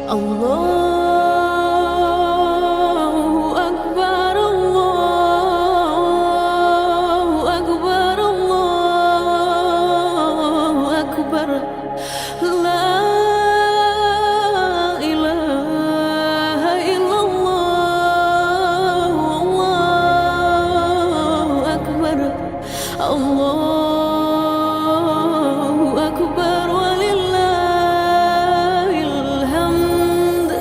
Allahu Akbar, Allahu Akbar, Allahu Akbar. La ilaha illallah, Allahu Akbar, Allahu Akbar, walillahil hamd.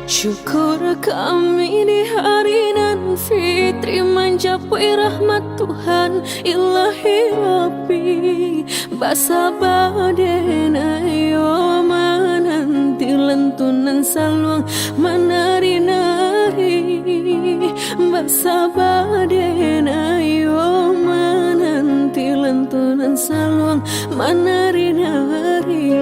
Syukur kami di hari nan fitri mencapai rahmat Tuhan Ilahi Rabbi. Basa badena yo mananti lentunan saluang menari-nari. Basa badena yo mananti lentunan saluang menari-nari.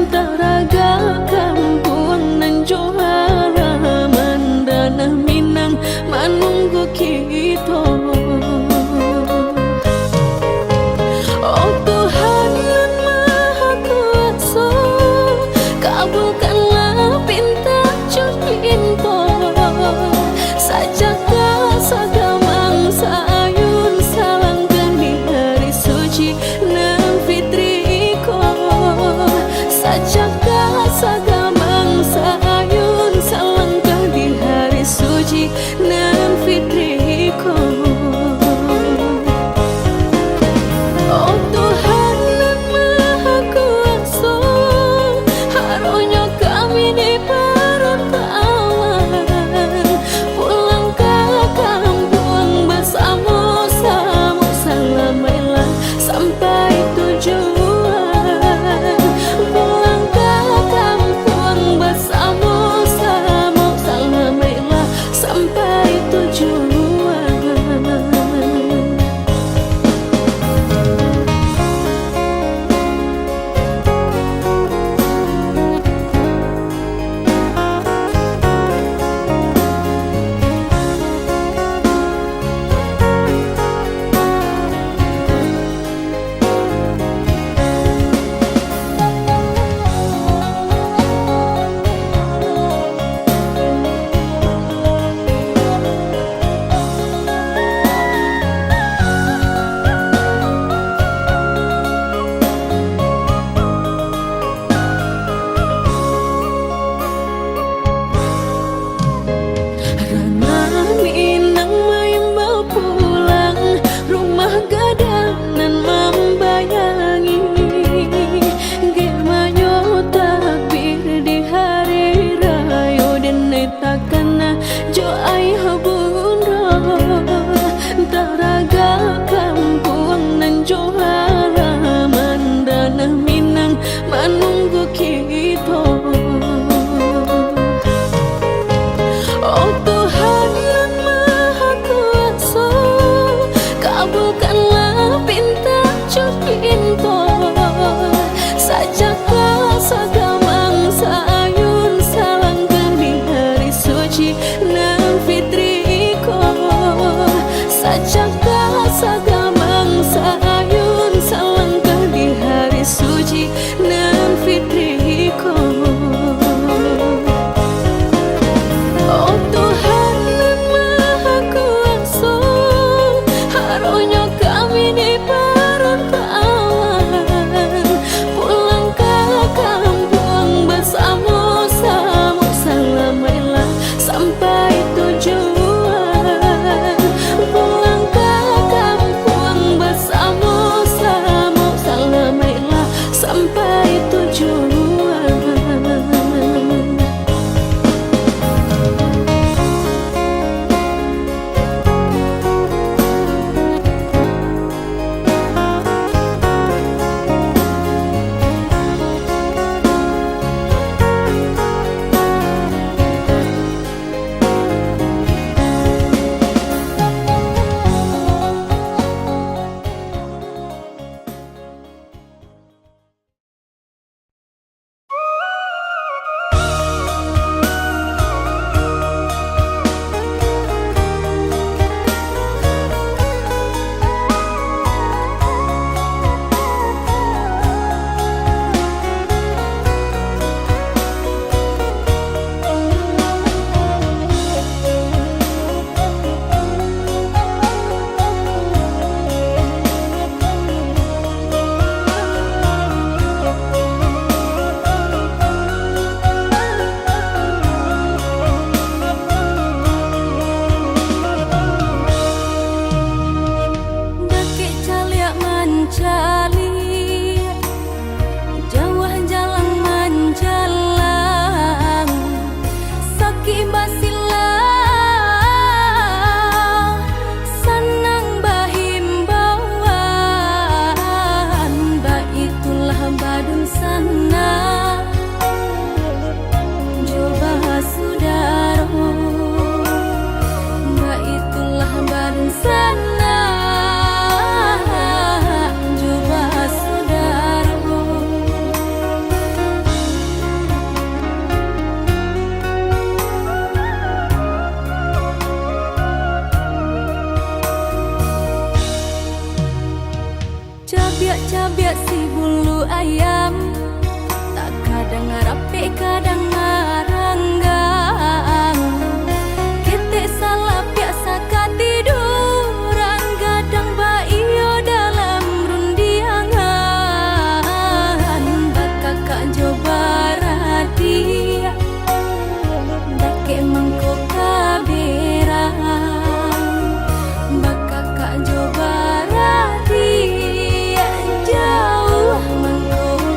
Taraga kampung nan johala mandana minang manunggu kita. Oh Tuhan yang Maha Kuasa, kabulkanlah pinta pinta sajaga sagamang sayun salangkan di hari suci nan fitriko. Sajaga sagamang sayun salangkah di hari suci nan fitriko. Oh Tuhan yang Maha Kuasa, harunya kami dipertalan pulang ke kampung bersama-sama selamanya sampai tujuan. Sampai ayam, tak kadang rapi kadang maranggang. Kita salah biasa katiduran, gadang baio dalam rundiangan. Bakal kak coba radia, dake mangko kaberang. Bakal kak coba radia, jauh mangko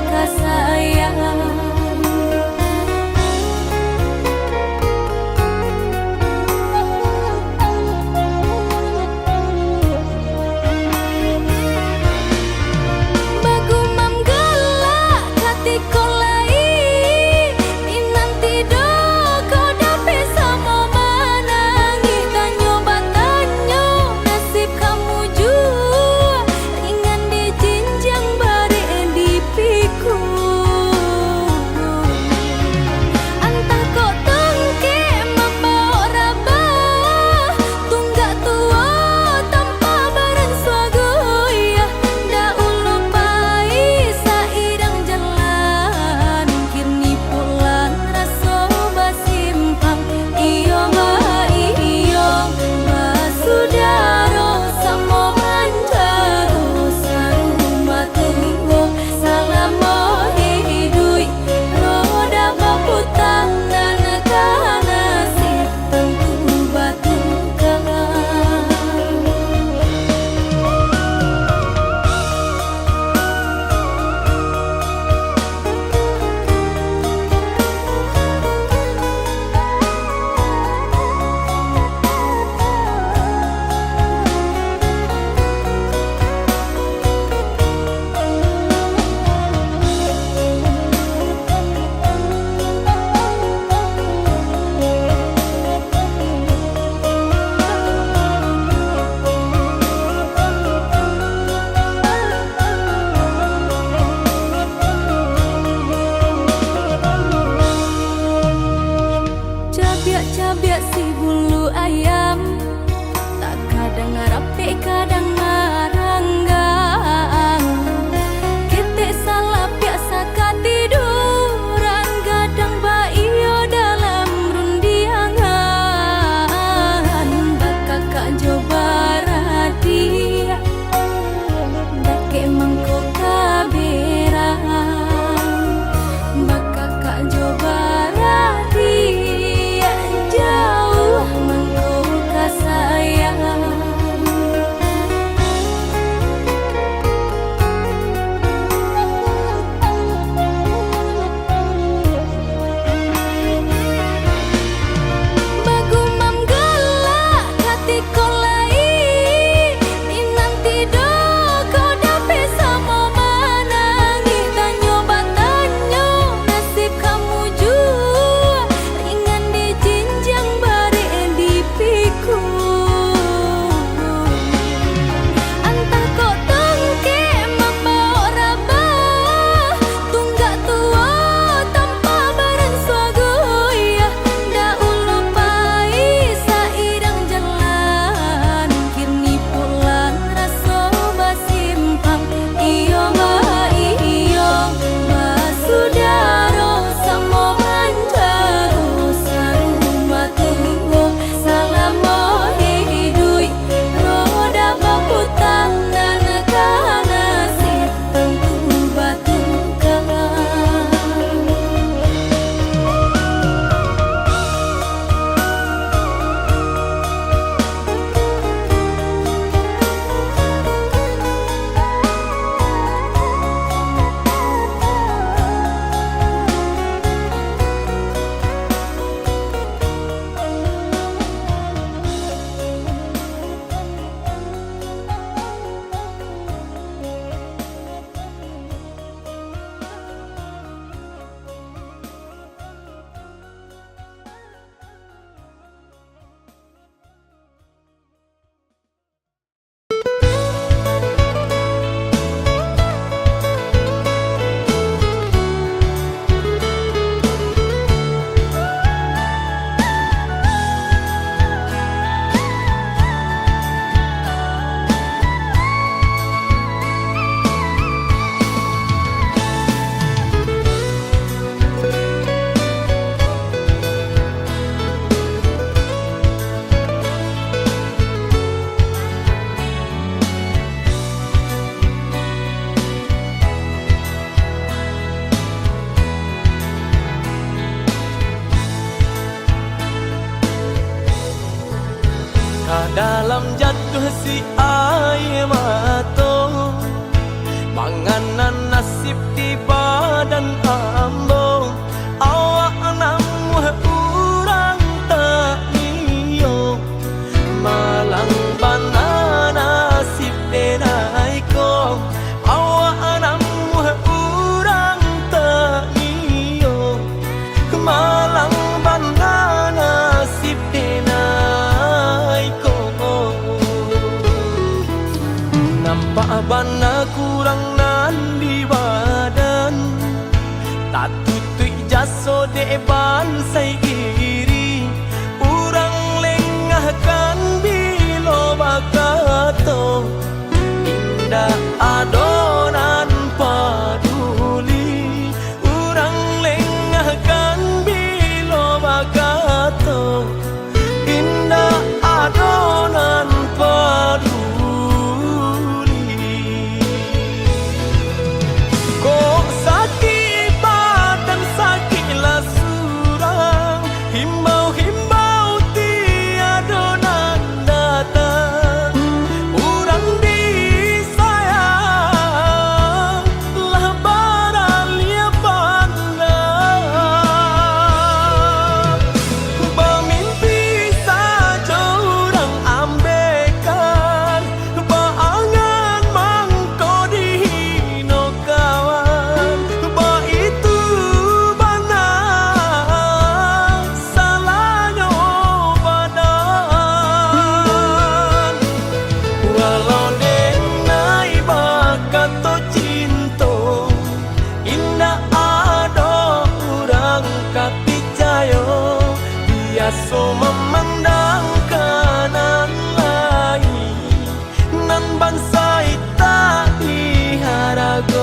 dalam jatuh si air mata, manganan nasib di badan ambo. Awak namuh urang tak niyo, malang bana nasib denai ko. Awak namuh urang tak niyo, malang bana nasib denai ko. Nampak bana kurang nan di badan, tak tutui jaso de bansai iri. Urang lengahkan bilo bakato, indah adonan paduli. Urang lengahkan bilo bakato, indah adonan paduli. Kok sakit badan sakitlah surang, himbau-himbau tiada nan datang. Urang disayang lah baralia pandang. Bermimpi saja urang ambekan, baangan mangko dihino kawan. Ba itu bana salahnya badan. Walau denai bakato cinta, indah ada urang kapicayo. Biasa memandang kanan lain, nan bansai tak diharagoi.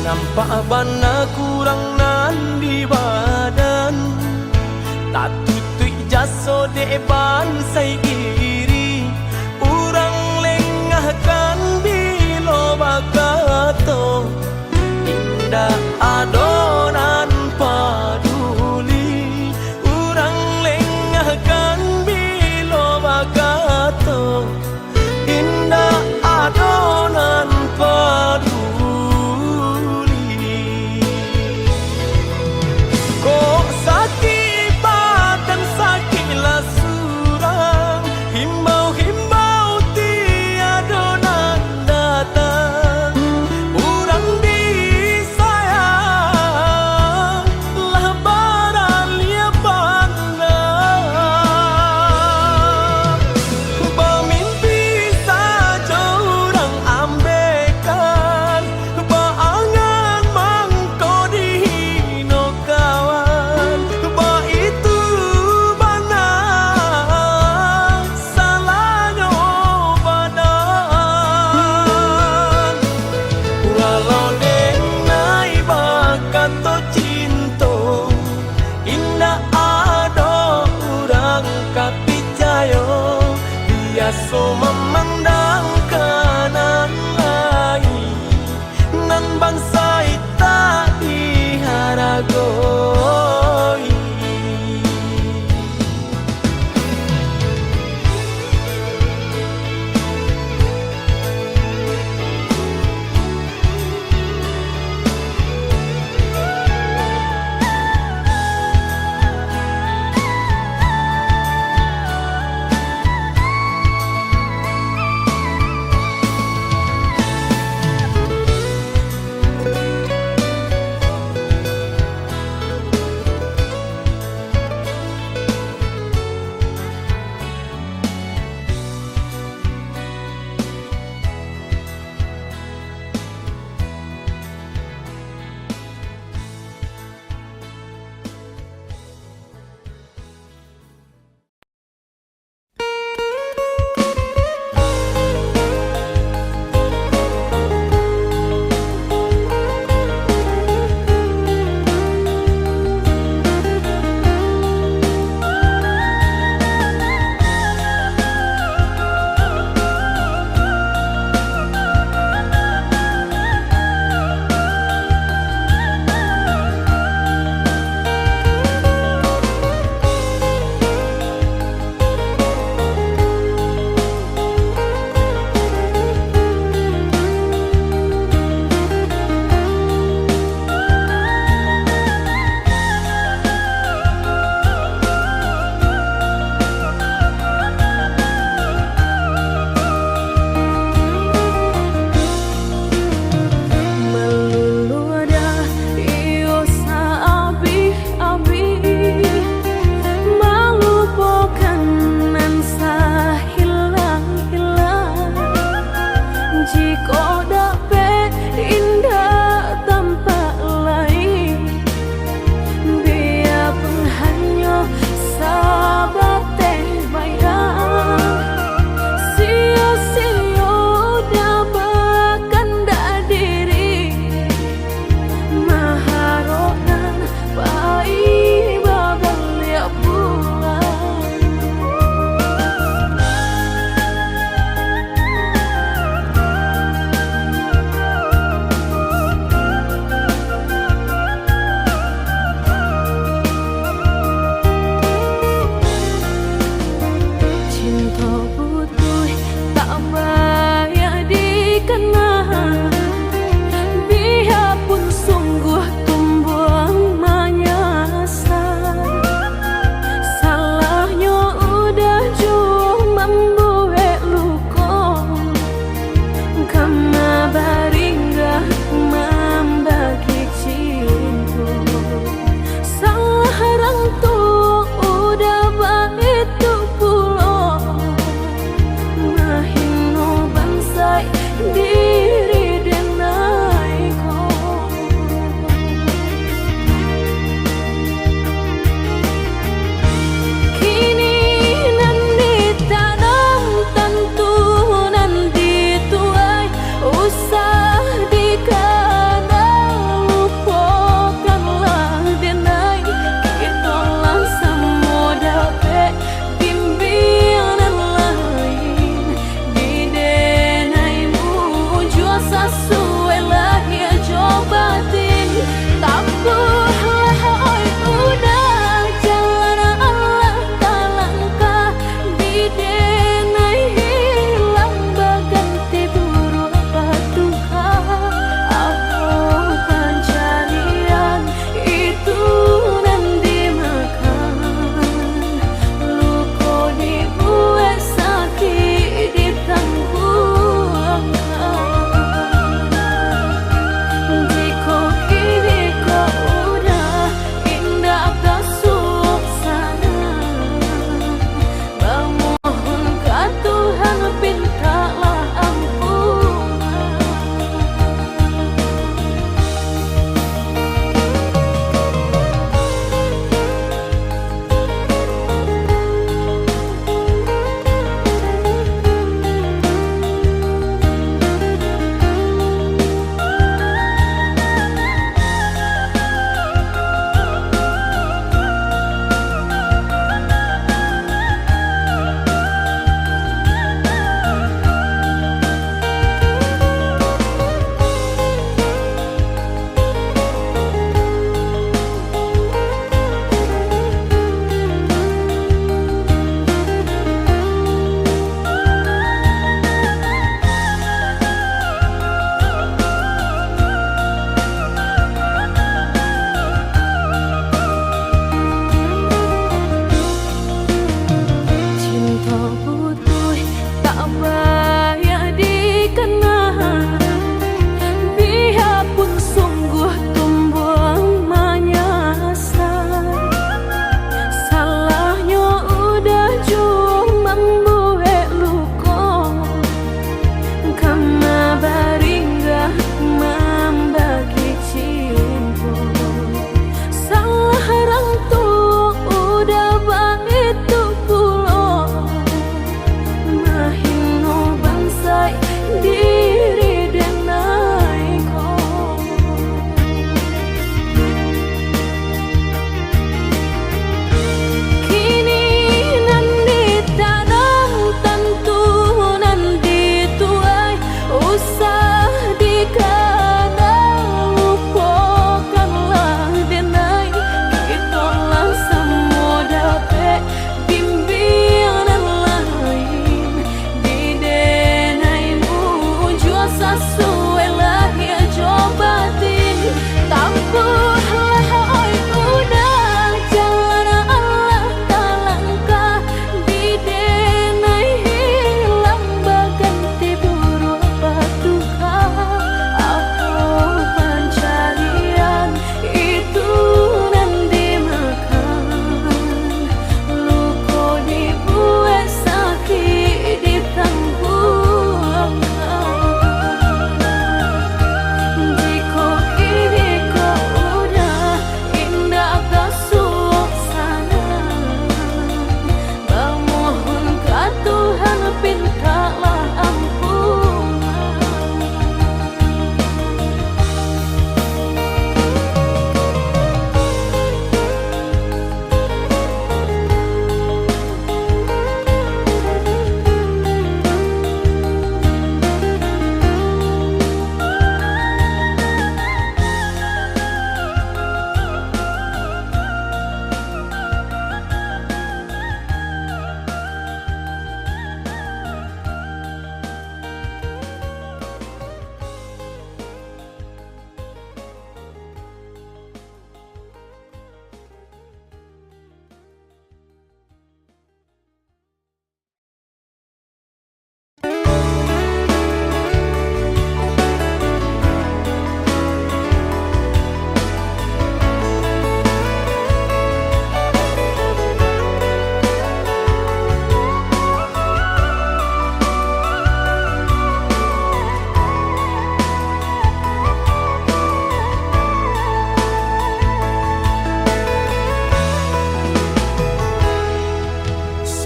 Nampak bana kurang nan di badan, tak tutui jaso de bansai iri. Urang lengahkan bilo bakato, indah adonan paduli. Urang lengahkan bilo bakato, indah adonan paduli. Kok sakit badan sakitlah surang, himbau-himbau tiada nan datang. Urang disayang lah baralia pandang. Bermimpi saja urang ambekan, baangan mangko dihino kawan. Ba itu bana salahnya badan. Walau denai bakato cinta, indah ada urang kapicayo. Biasa memandang kanan lain, nan bansai tak diharagoi.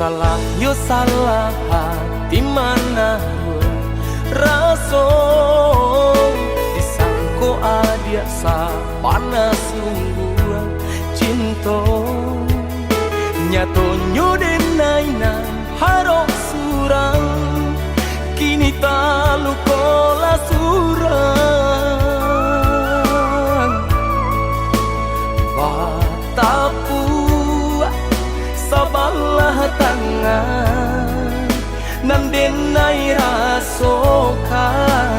salah yo salah hati mana raso disangko adia sa panas sungguh cinta nyato nyodenai nan harok surang kini talu kola surang batapu sabalah tangan nan denai rasokan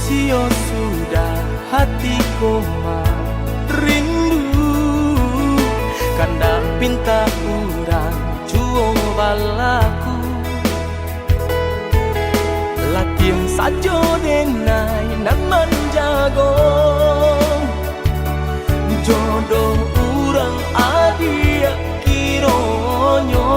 sio sudah hatiku rindu kanda pinta urang cuo balaku latihan sajo denai nan manjago jodoh urang adia kironyo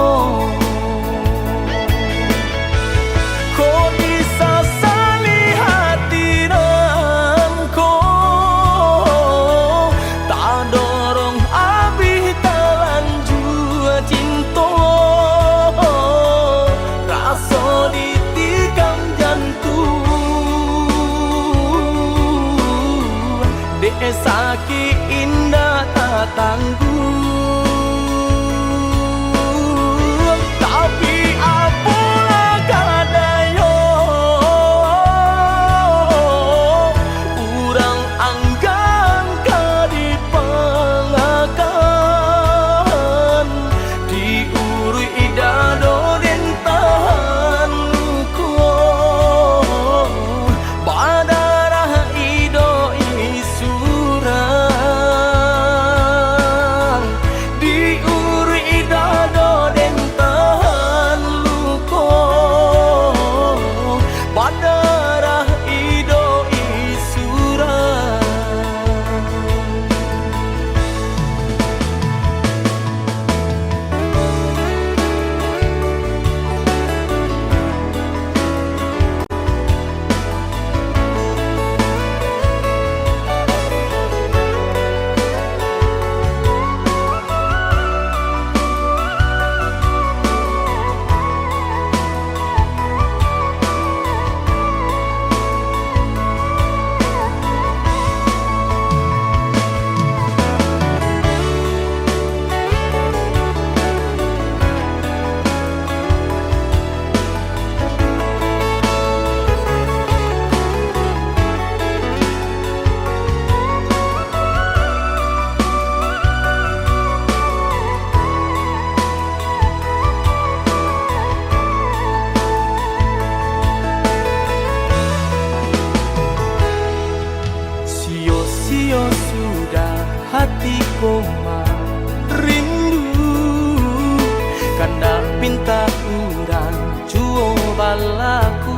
saki indah tak tanggung tapi apalah kadayo urang anggang kadipangakan diurui idado den tahan luko badarah ido isu sio sudah hatiku rindu kanda pinta urang cuo balaku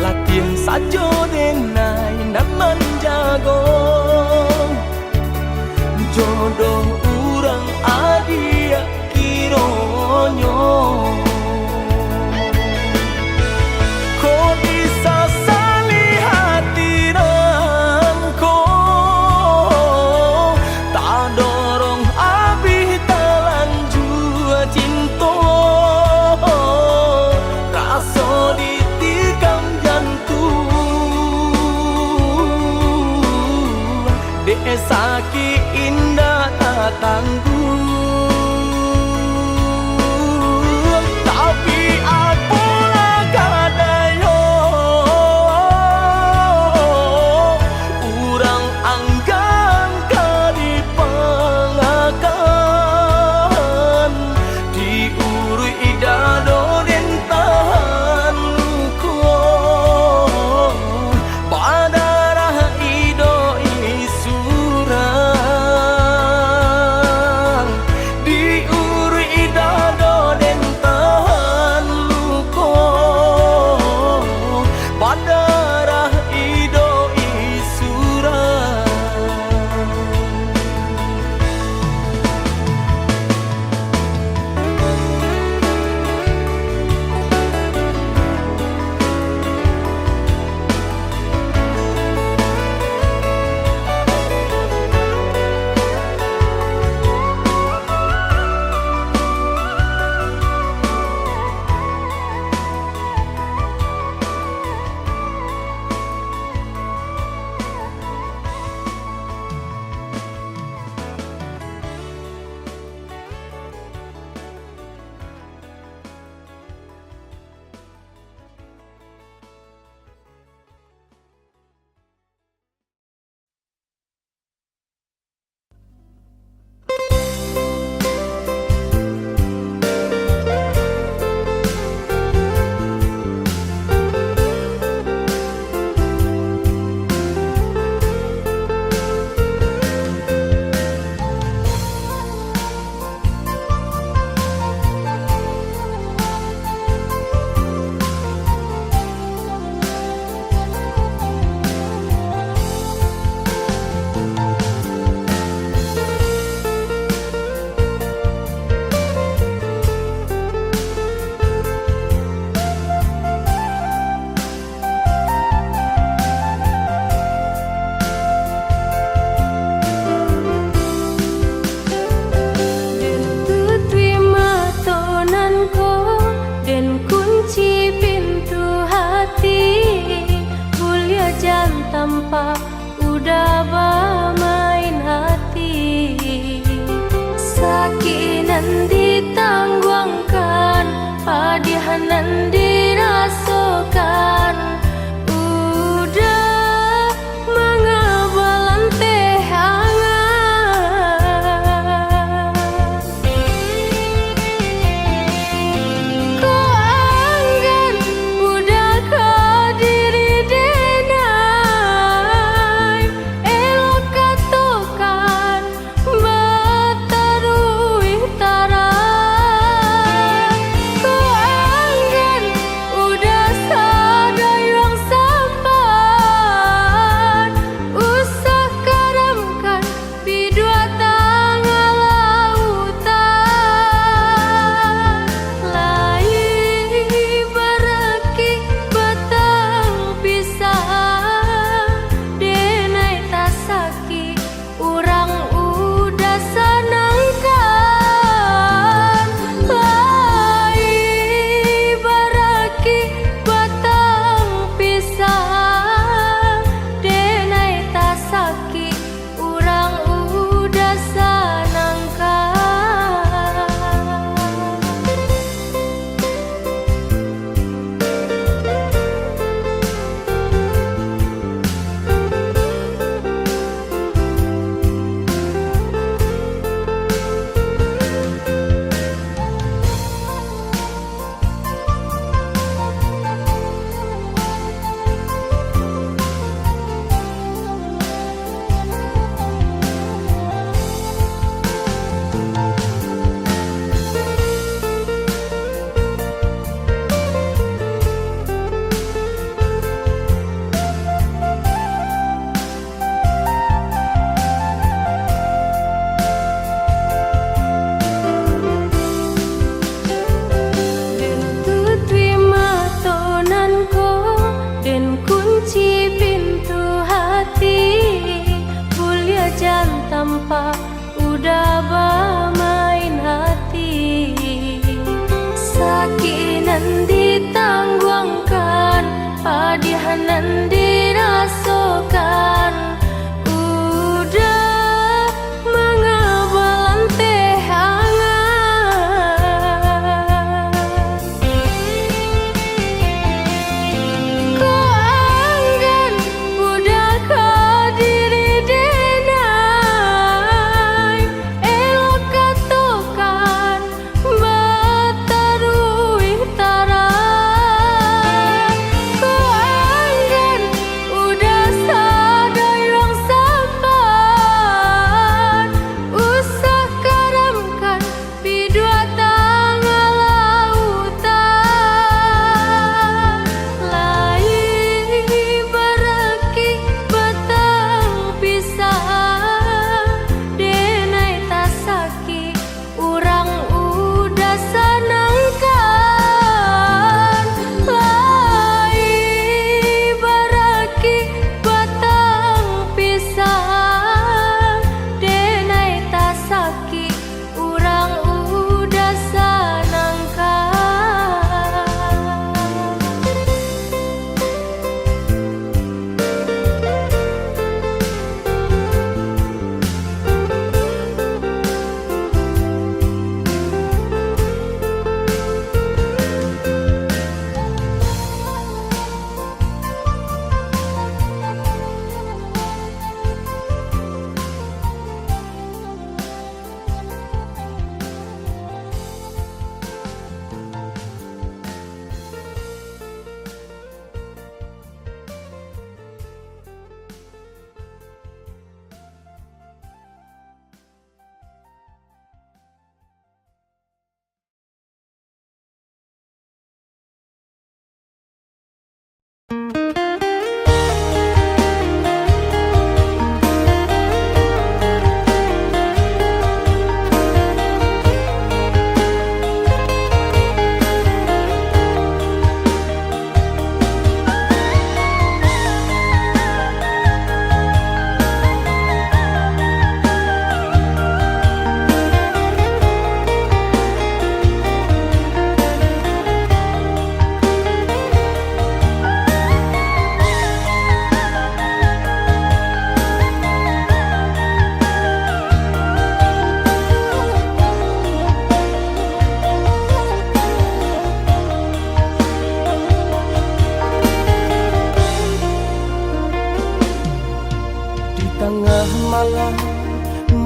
latihan sajo denai nan manjago jodoh urang adia kironyo saki indah tak tanggung tapi apalah kadayo urang anggang kadipangakan diurui idado den tahan luko badarah ido isu tanpa udah bermain hati. Sakinan ditangguangkan, padihanan dirasakan. Udah mengabalan teh hangat. Kau anggan udah ke diri denai, elok katokan batarui tara. Kau anggan udah sadayang sampan, usah karamkan bidua tangga lautan. Lai baraki batang pisah, denai tasaki urang udah sanangkan. Lai baraki batang pisah, denai tasaki urang udah sanangkan. Den tutwi matonanko, den kunci pintu hati. Kuliah jan tanpa udah bermain hati. Sakinan ditangguangkan, padihanan dirasakan. Udah mengabalan teh hangat. Kau anggan udah ke diri denai, elok katokan batarui tara. Kau anggan udah sadayang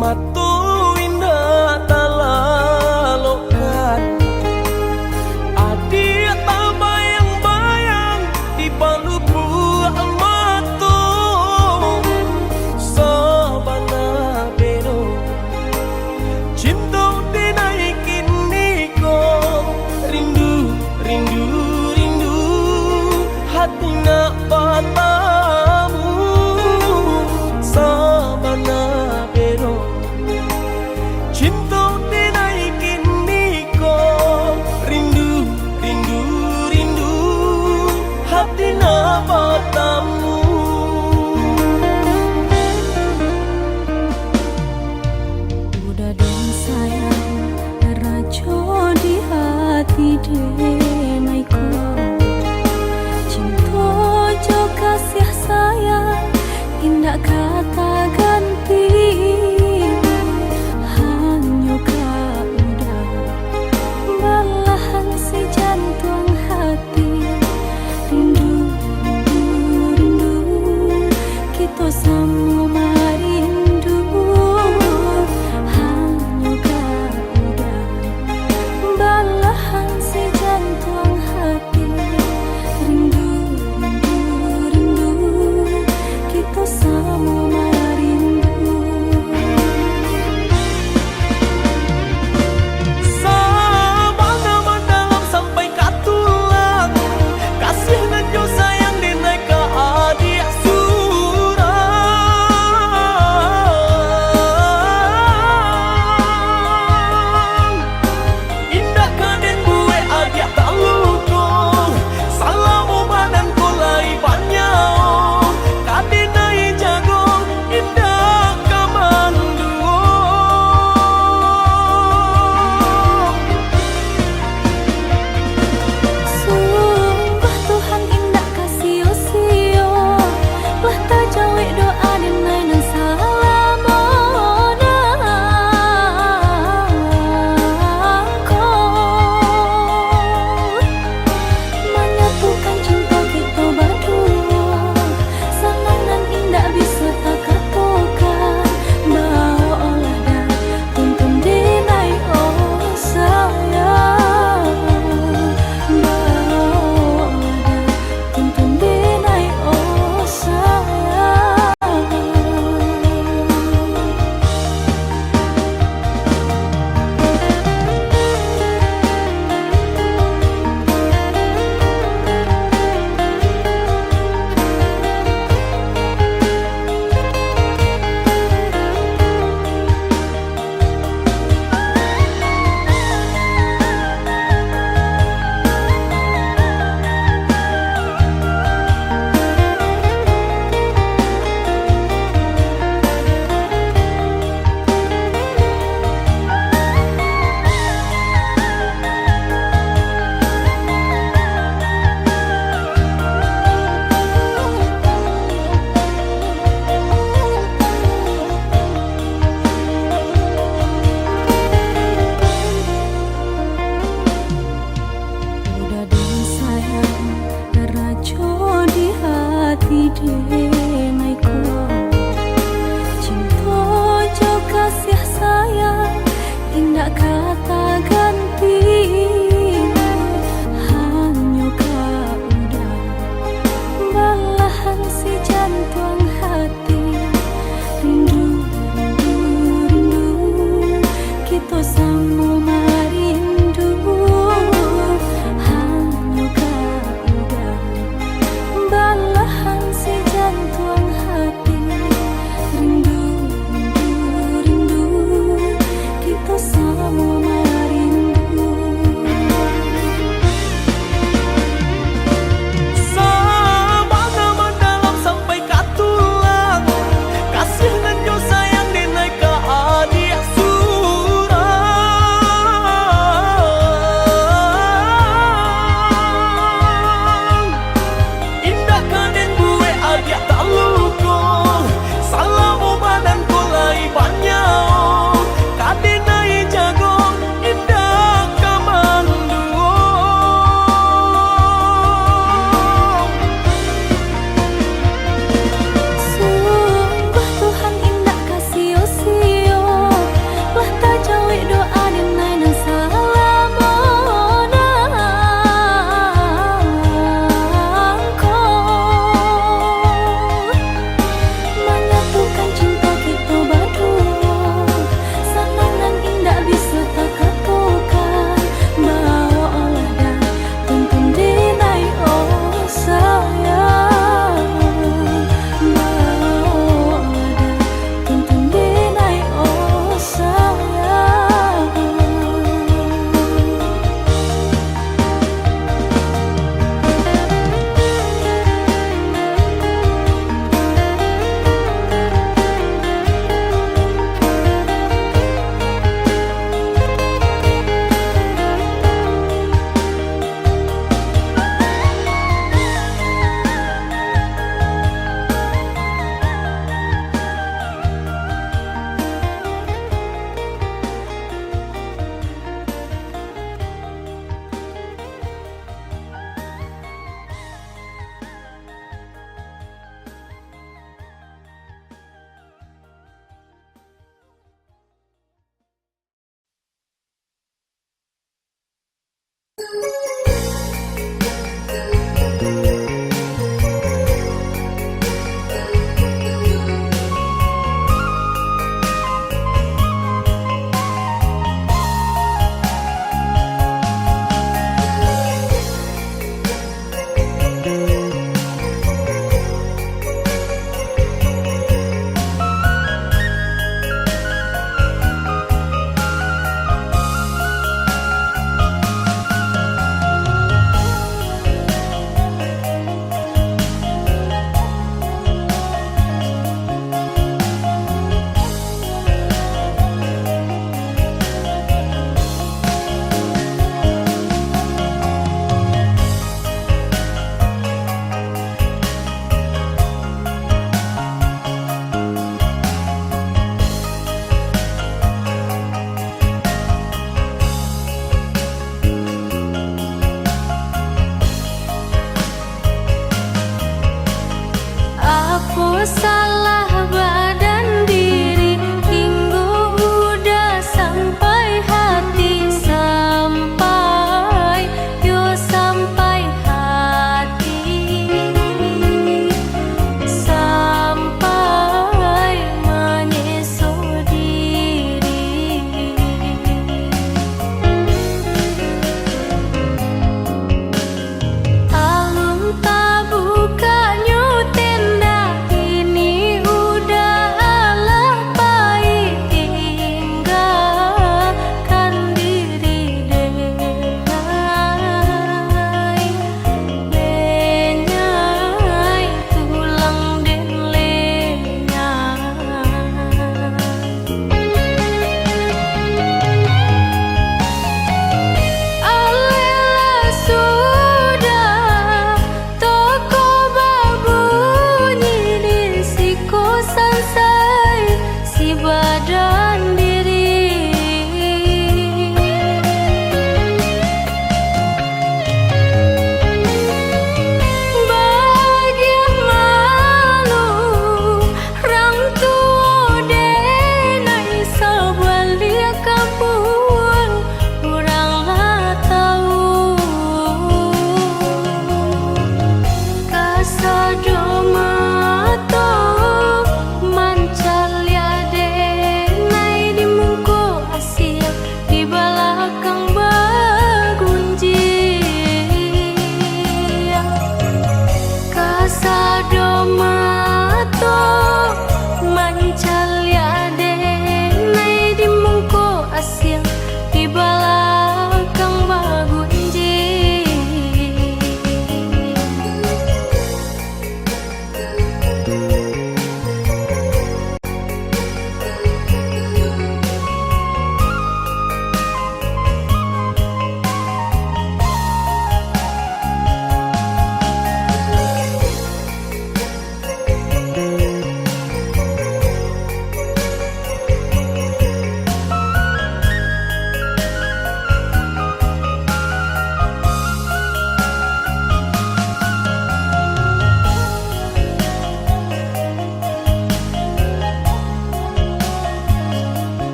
matu indah talalokan adik tak bayang-bayang di balu buah matu sabana bero cinta dinaikin niko rindu rindu rindu hati nak batamu sabana bero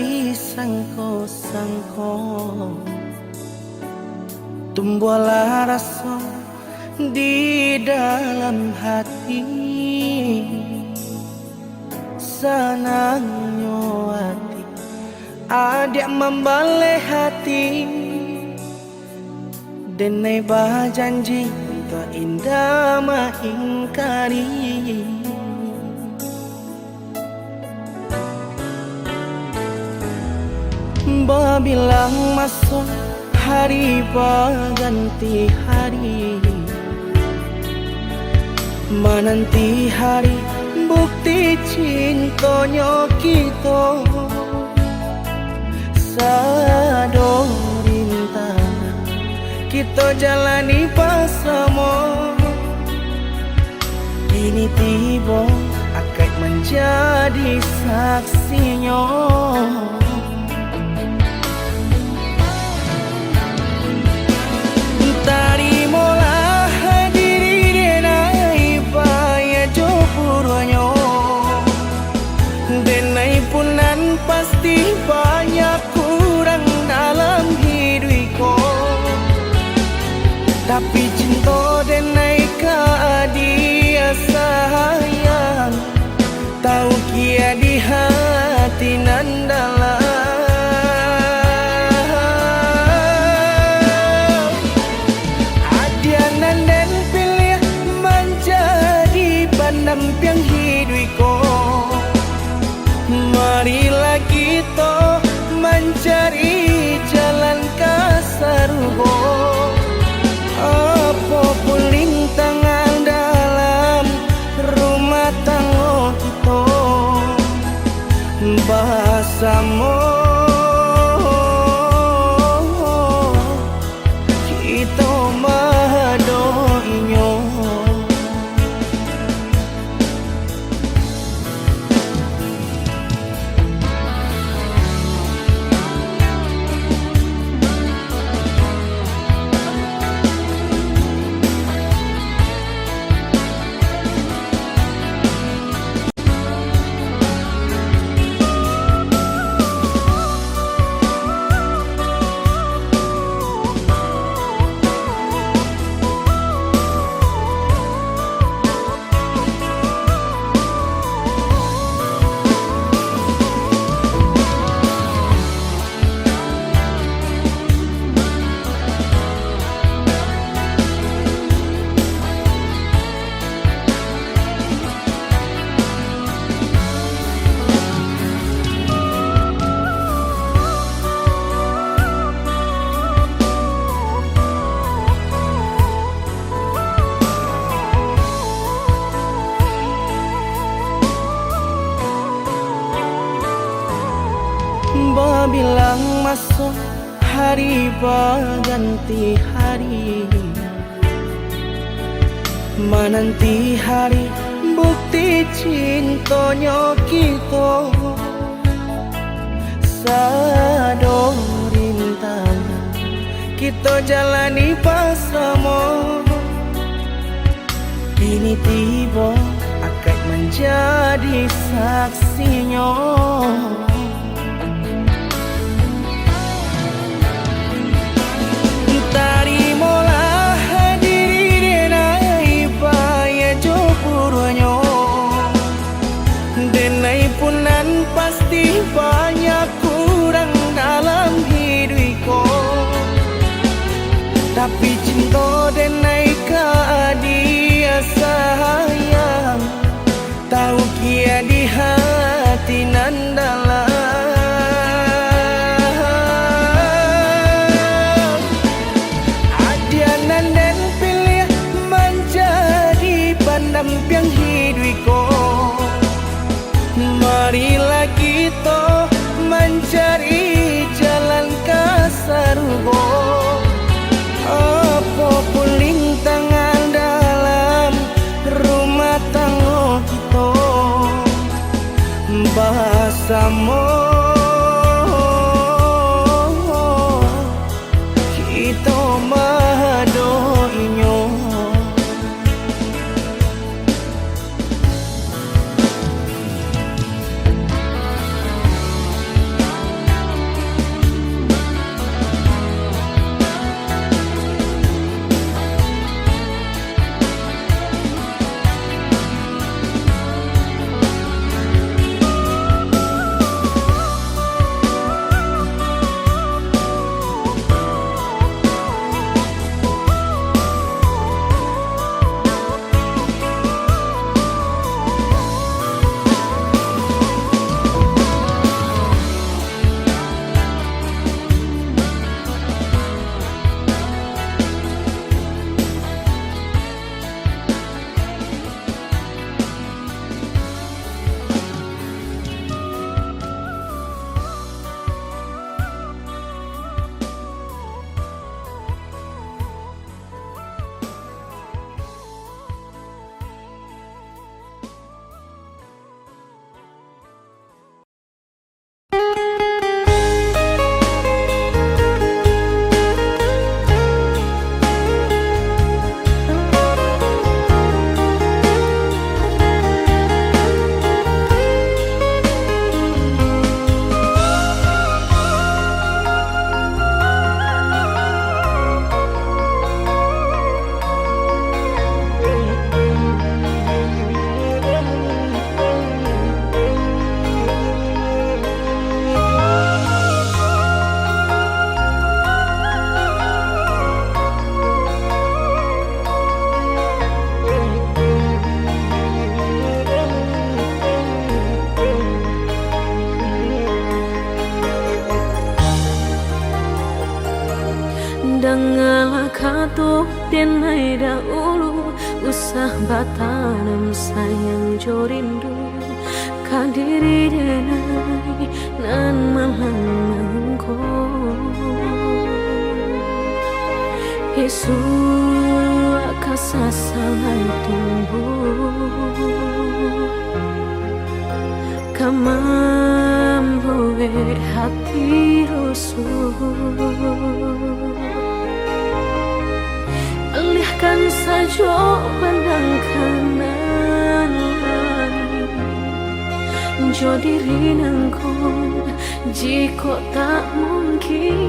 disangko-sangko, tumbuhlah rasa di dalam hati, senangnya hati adik membalik hati, denai berjanji tak indah mengingkari. Babilang masuk hari berganti hari, menanti hari bukti cintanya kita. Sado rintangan kita jalani bersama, kini tiba akad menjadi saksinya. Tarimalah diri denai paya jopuranyo, denai punan pasti banyak kurang dalam hidupku, tapi cinta denai ka dia sayang, tahu kia di hati nan dalam. Pendamping hidupku, marilah kita mencari jalan ke surga. Apapun rintangan dalam rumah tangga kita, bersama kita mendoinya. Babilang masuk hari berganti hari, menanti hari bukti cintanya kita. Sado rintangan kita jalani bersama, kini tiba akad menjadi saksinya. Tarimalah diri denai paya jopuranyo, denai punan pasti banyak kurang dalam hidupku, tapi cinta denai ka dia sayang, tahu kia di hati nan dalam. Pendamping hidupku, marilah kita mencari jalan ke surga. Apapun rintangan dalam rumah tangga kita, bersama kita mendoinya. Dengalah kata denai dahulu, usah batanam sayang jorindu kadiri denai nan malangko Yesu akasasalai tumbuh kamamboe hati rusuh alihkan saja pandang kanan lain jo diri nangkon jika tak mungkin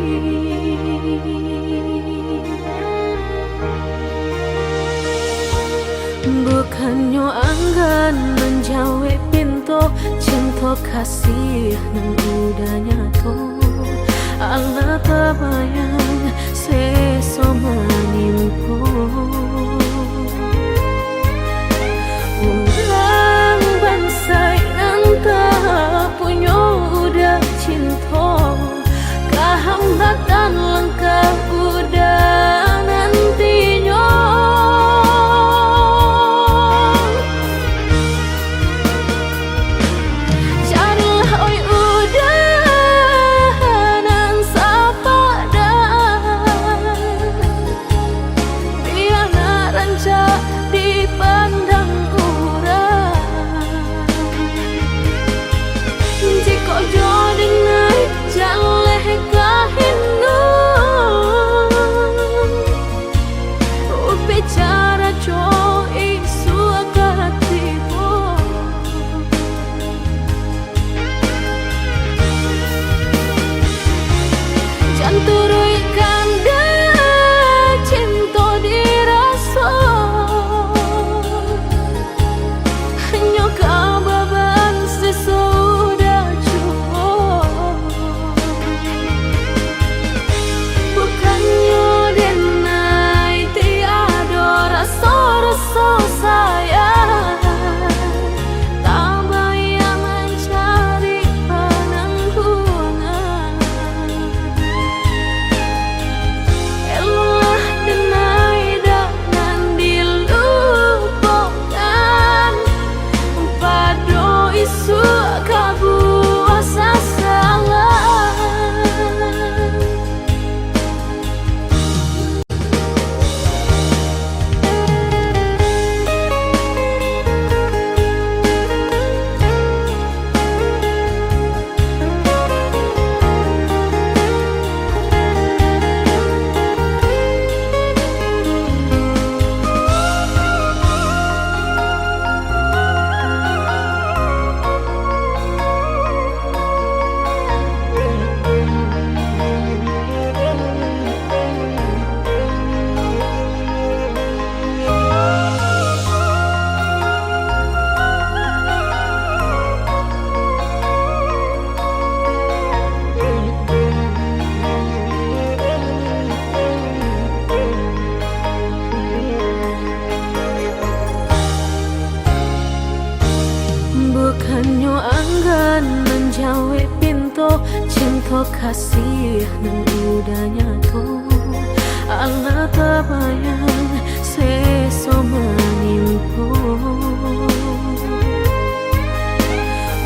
bukannya anggan menjauh pintu cinta kasih nang udah nyato Allah terbayang sesama nimpo orang bangsa yang tak punya udah cinta kehambatan langkah udah nantinya bukannya anggan menjauh pintu cinta kasih nang udah nyato Allah terbayang sesama nimpo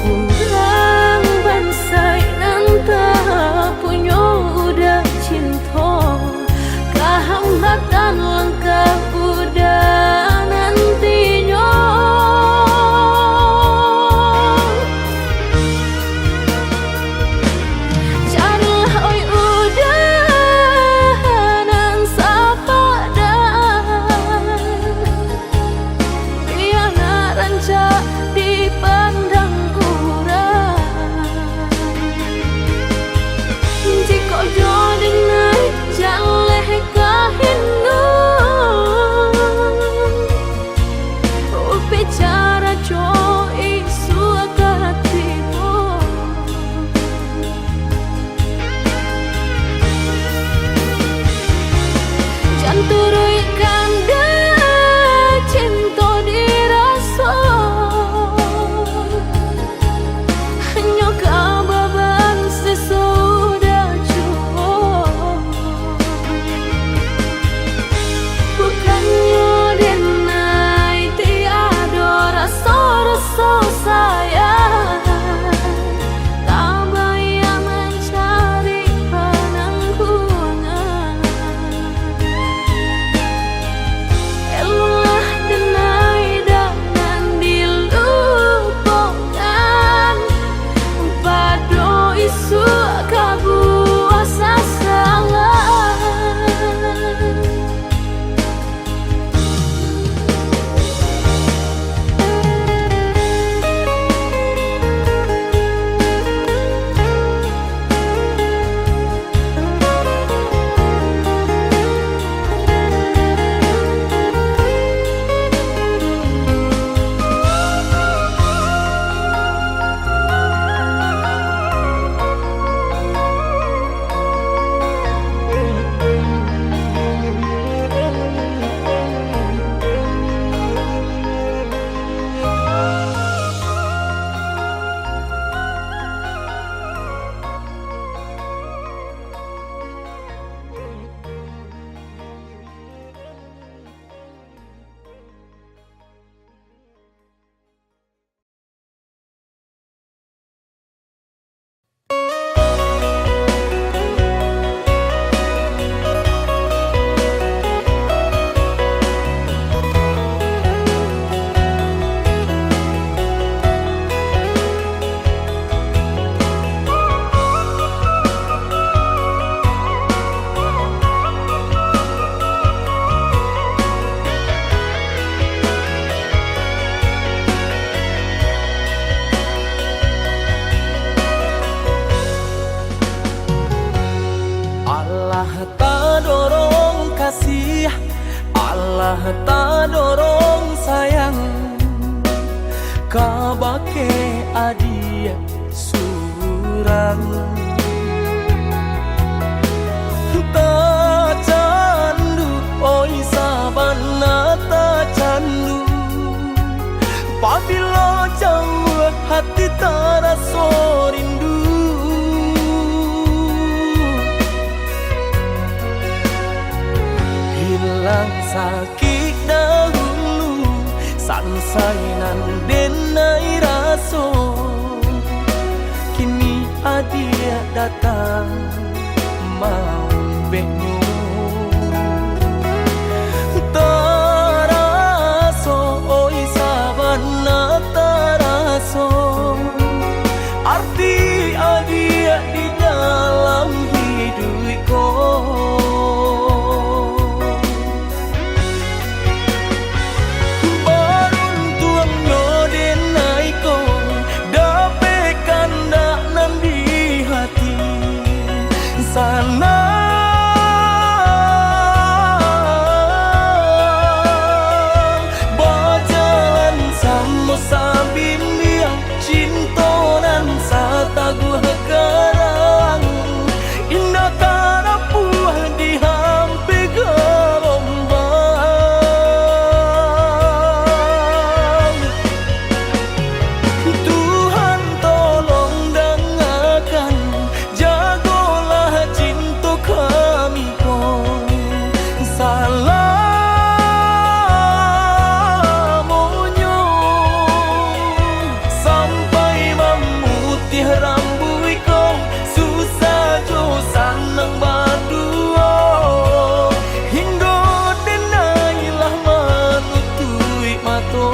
orang bangsa yang tak punya udah cinta kehambatan langkah udah nantinya Allah tak dorong kasih, Allah tak dorong sayang, kabake adia surang. Tak candu, oi sabana tak candu, apabila jauh hati terasa rindu. Hilang sakit dahulu, sansainan denai raso, kini adia datang mau benyo. Taraso, oi sabana taraso, arti adia di dalam hidupku. Baruntuangnya denaiko, dapekan dak nan di hati sana. Bajalan sama sabin dia cintonan sataguh karang, indah karapuah di hampe gelombang. Tuhan tolong dengarkan, jagolah cinta kami kau. Salam monyo sampai memutih rambut kau, susah jo sanang berdua, hingga denailah menutui mata.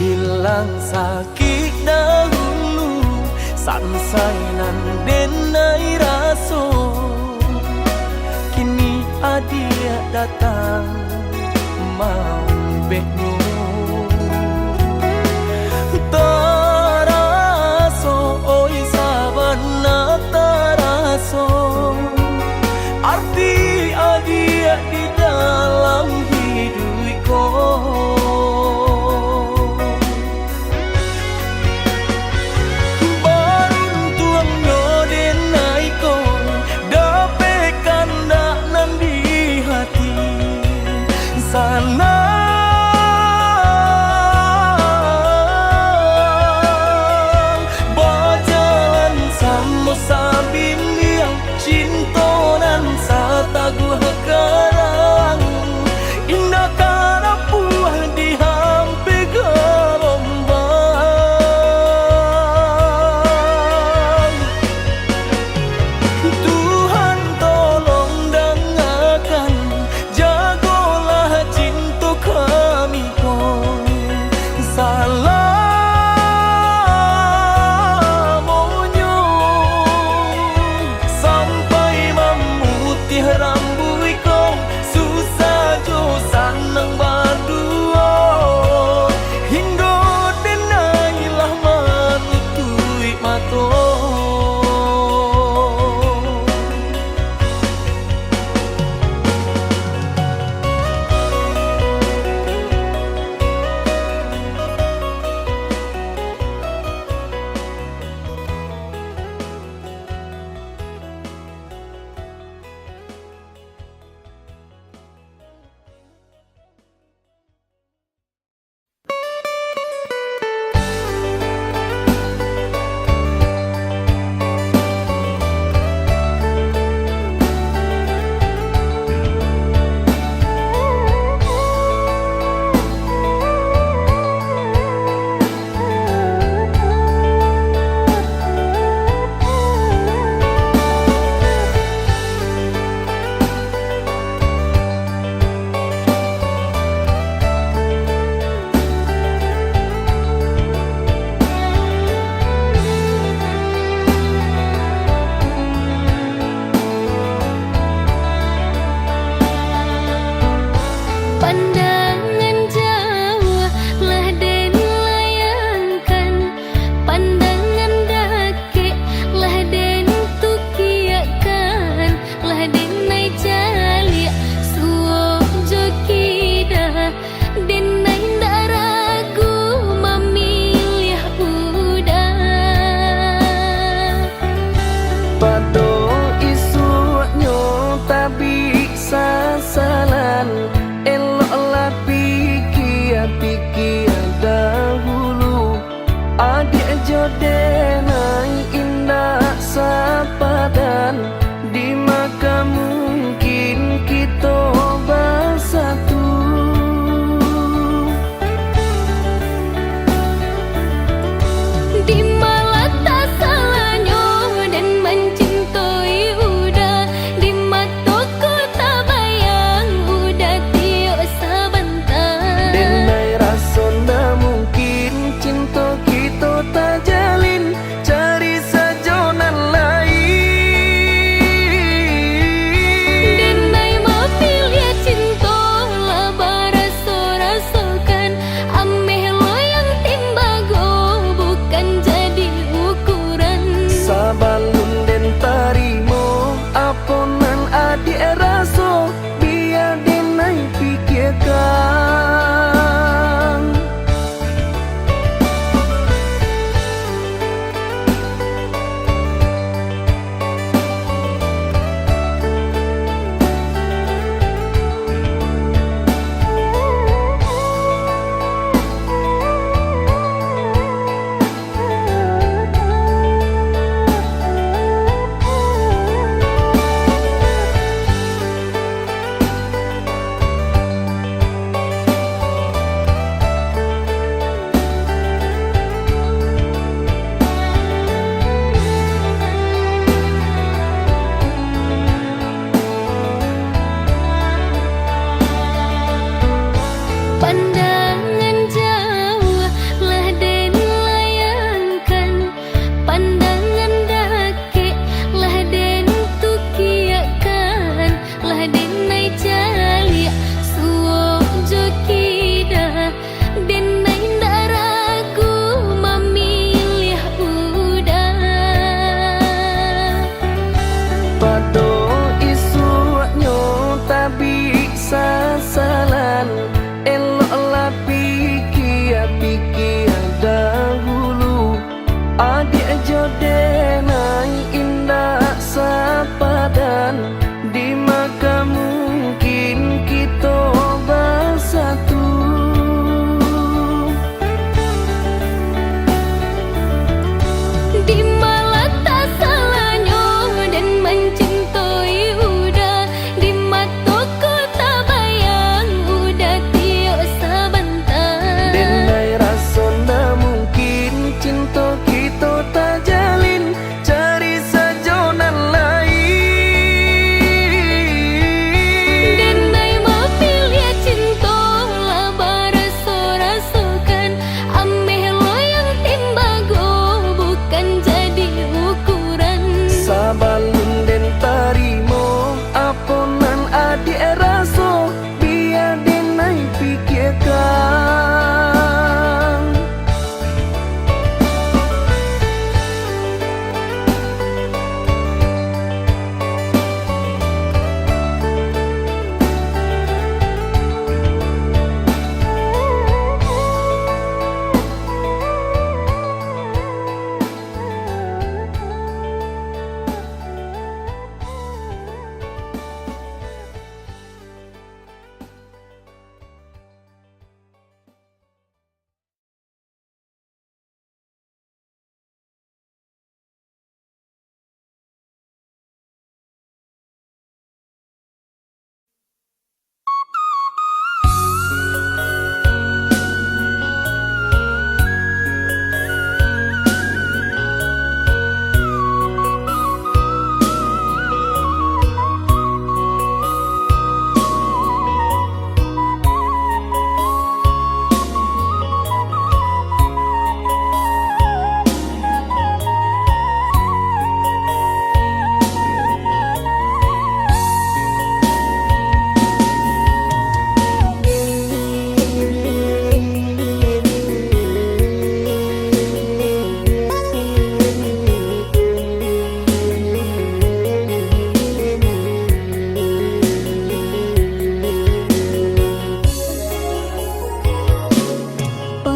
Hilang sakit dahulu, sansainan denai raso, kini adia datang mau benyo. Taraso, oi sabana taraso, arti adia di dalam hidupku.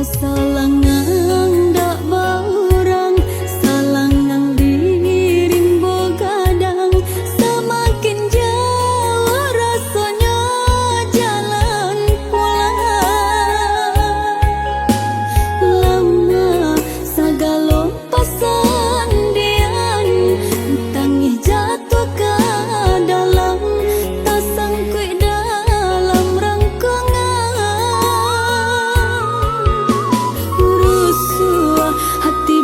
Pasalangan dak baurang, salangan dirimbo gadang. Semakin jauh rasanya jalan pulang. Lama sagalo pasandian, tangih jatuh ke dalam, tak sangkut dalam rangkungan. Rusuh hati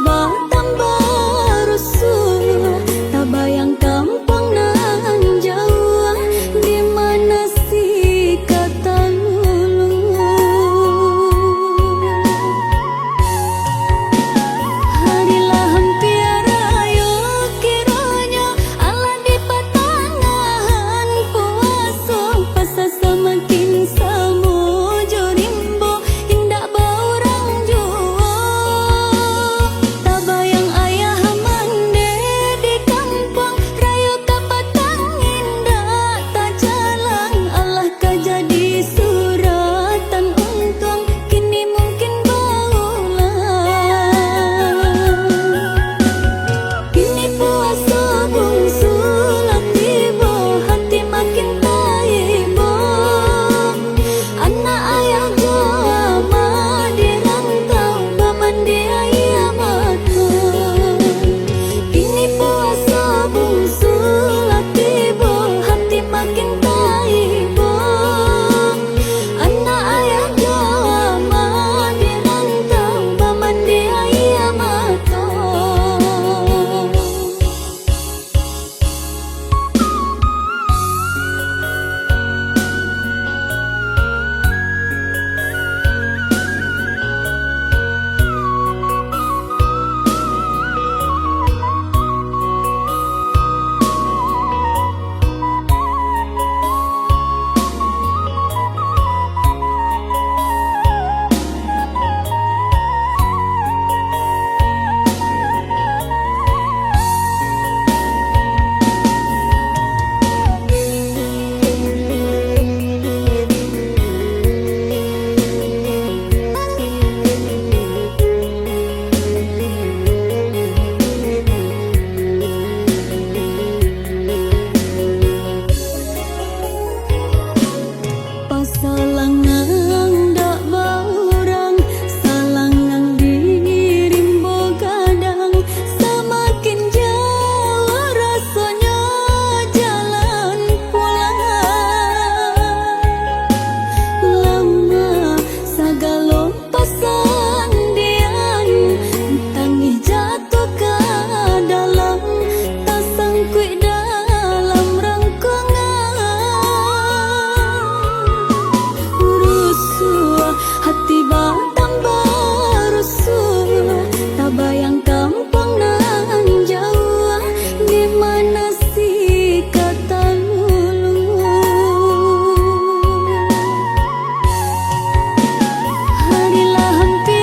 tambah rusuh, tak bayang kampung nan jauh, di mana si kata lulu. Harilah hampir ayo kiranya Allah di patangan puasa, pasal semakin samo jorimbo indak baurang jua. Tak bayang ayah mande di kampung rayo kapatang indah, tak jalan Allah ka jadi suratan untung kini mungkin berulang. Kini puasa bungsu lah tiba, hati makin taibo. Anak ayah jua mah dirantau, paman dia ia makan. Kini puasa bungsu lah tiba, hati makin taibo. Anak ayah jua mah dirantau, paman dia ia makan. Pasalangan dak baurang, salangan dirimbo gadang. Semakin jauh rasanya jalan pulang. Lama sagalo pasandian, tangih jatuh ke dalam, tak sangkut dalam rangkungan. Rusuh hati tambah rusuh, tak bayang kampung nan jauh, di mana si kata lulu. Harilah hampir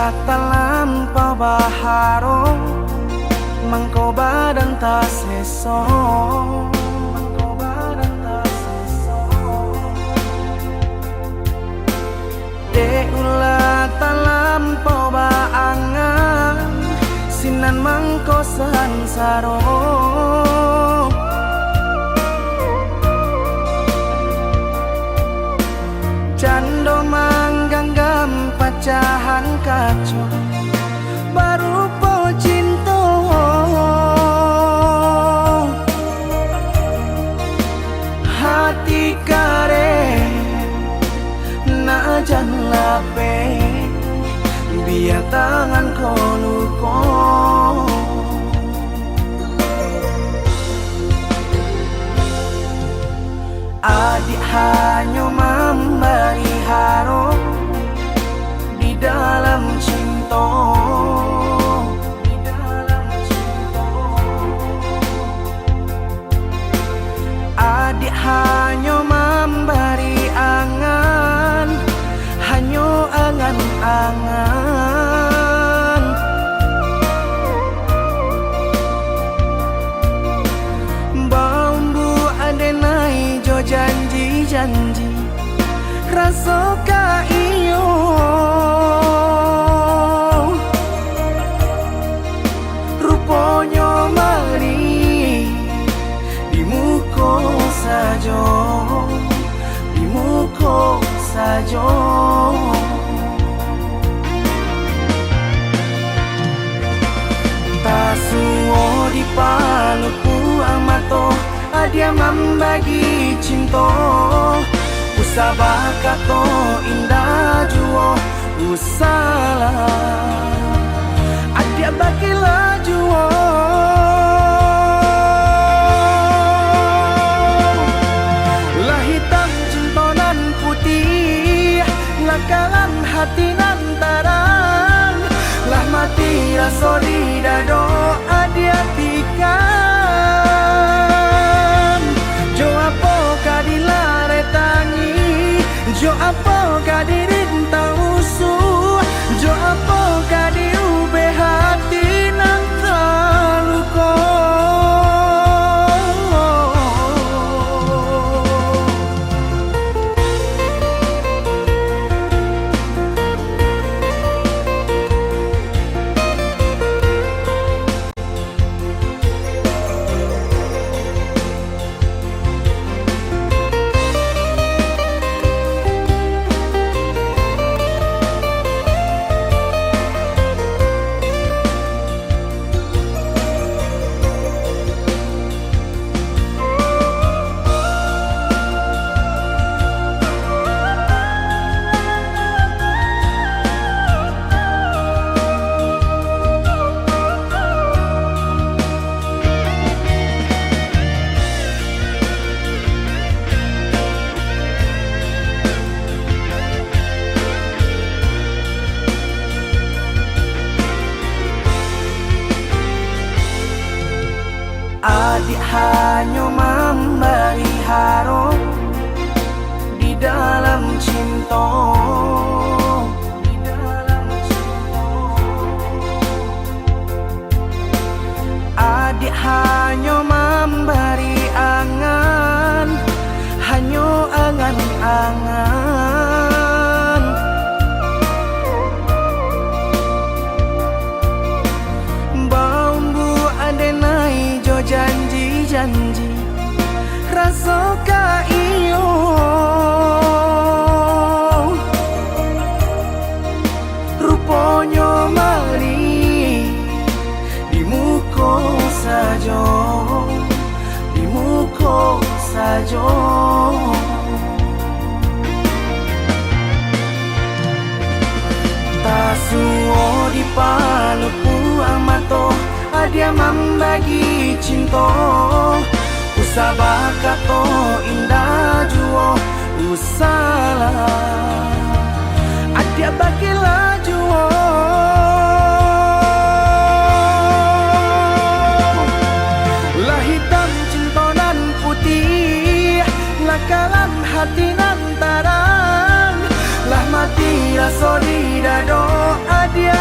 ulah talampau baharo mangko badan ta seso de ulah talampau baangan sinan mangko sansaro cando mangganggam pacahan kaco baru po cinta hati kare na jan lape biar tangan luko adik hanya memberi haro di dalam cinta, adik hanya memberi angan, hanya angan-angan. Bambu adenai jo janji-janji rasa ka iyo rupanya mari di muka saja, di muka saja. Tak suo di paluku amato dia membagi cinta usabah kato indah juo usalah adia bakilah juo lah hitam cinta nan putih lah kalan hati nan tarang lah mati rasa di dado adia tikan jo apa kadilare tangi jo apa kadirin tausu jo apa kadiube hati nang terluka adik hanya memberi haro di dalam cinta, di dalam cinta. Adik hanya memberi angan, hanya angan-angan. Bambu adenai jo janji-janji rasa ka iyo rupanya mari di muka saja, di muka saja. Tak suo di paluku amato dia membagi cinta usabah kato indah juo usalah adia bakilah juo lah hitam cinta nan putih lah kalan hati nan tarang lah mati rasa di dado adia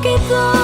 kita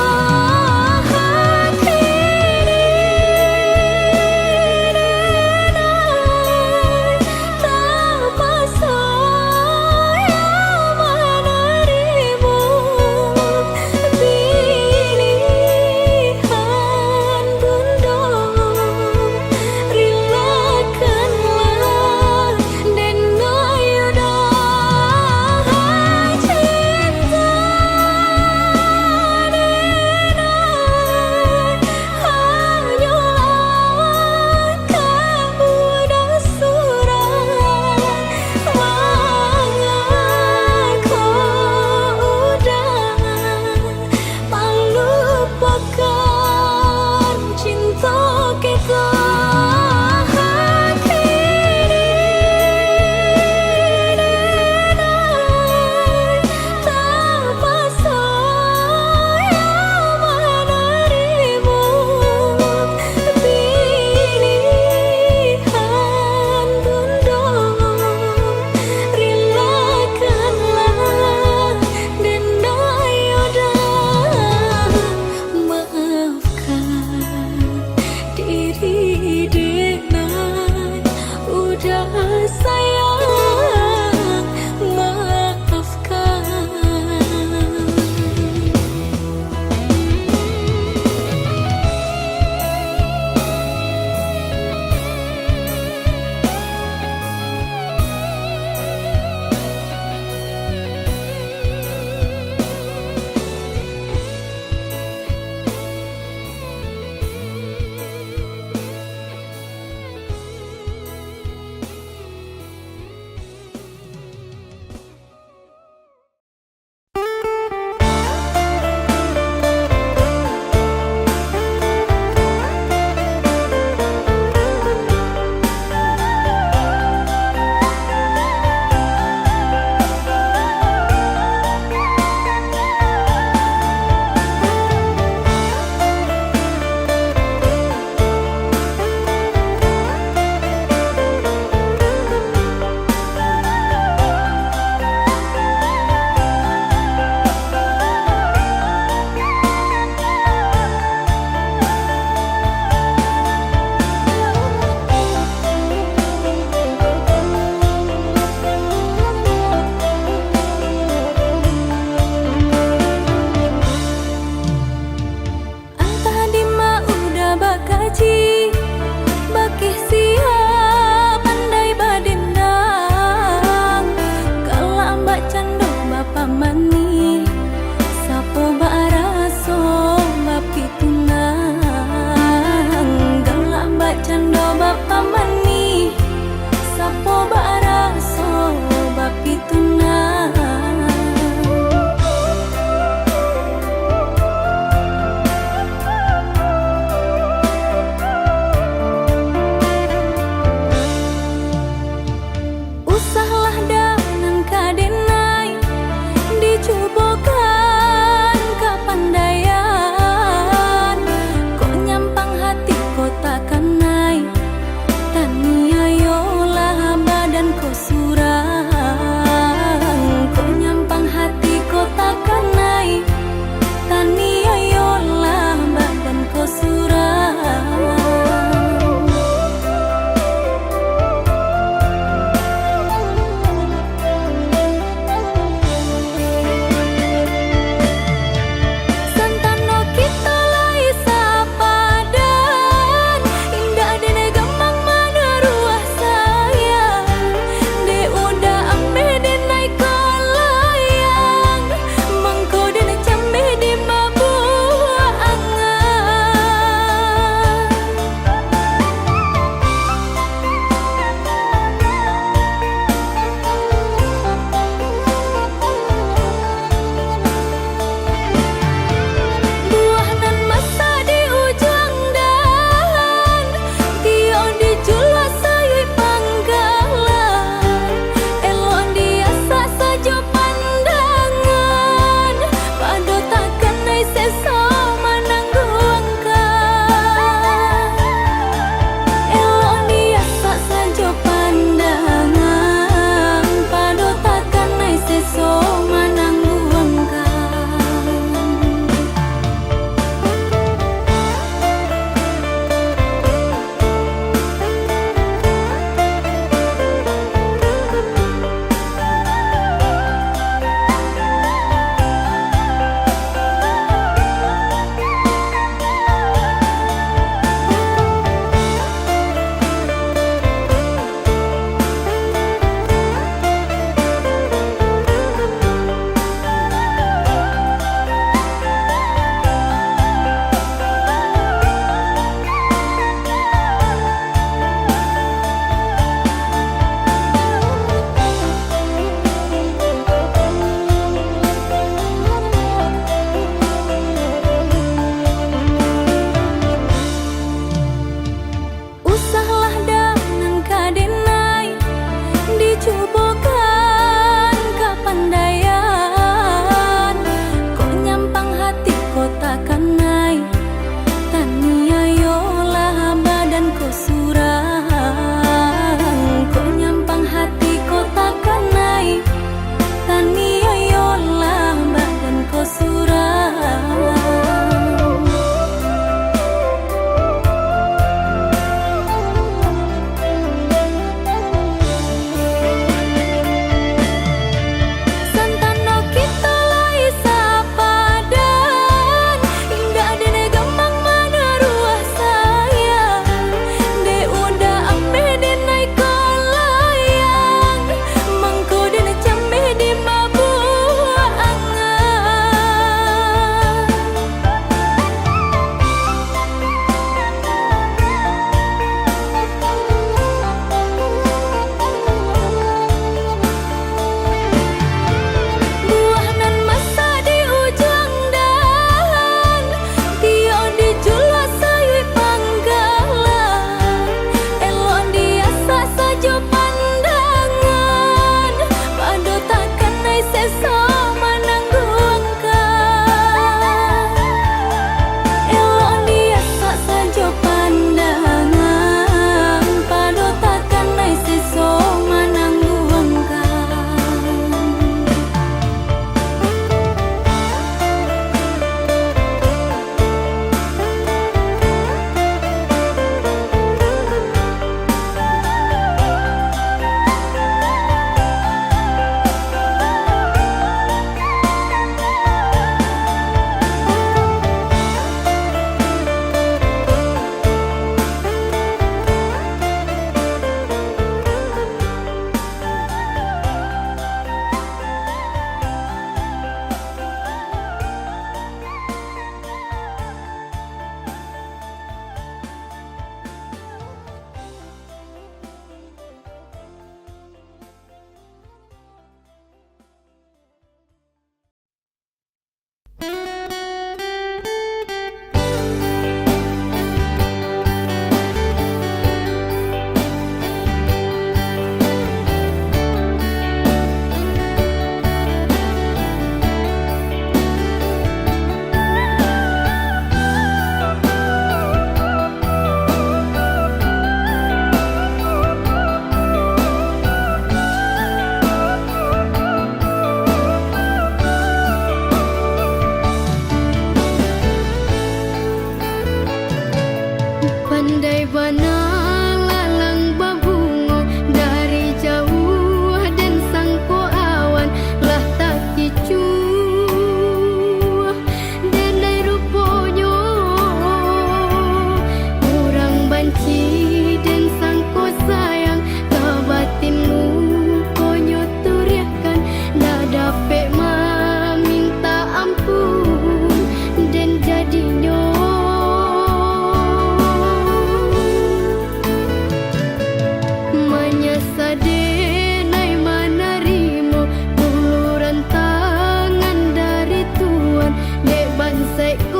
Sek